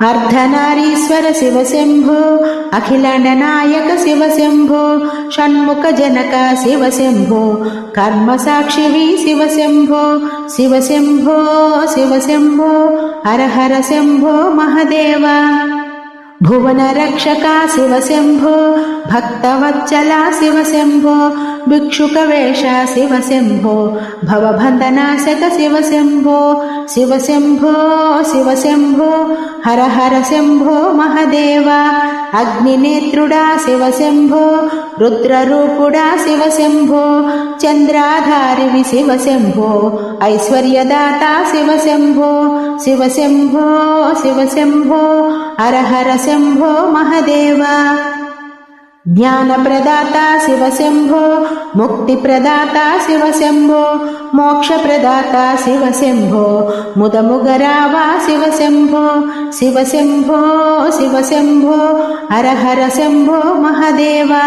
अर्धनारीश्वर शिव शंभो अखिलांडनायक शिव शंभो षण्मुख जनक शिव शंभो कर्म साक्षिवी शिव शंभो शिव शंभो शिव शंभो हर हर शंभो महादेवा भुवन रक्षका शिव शंभो भक्तवत्सला शिव शंभो भिक्षुकवेश शिव शंभो भवबन्धनाशक शिव शंभो शिव शंभो शिव शंभो हर हर शंभो महादेवा अग्निनेत्रुडा शिव शंभो रुद्ररूपुडा शिव शंभो चंद्राधारिवि शिव शंभो ऐश्वर्यदाता शिव शंभो शिव शंभो शिव शंभो हर हर शंभो महादेवा ज्ञानप्रदाता शिव शंभो मुक्तिप्रदाता शिव शंभो मोक्षप्रदाता शिव शंभो मुदमुगरावा शिव शंभो शिव शंभो शिव शंभो हर हर शंभो महादेवा।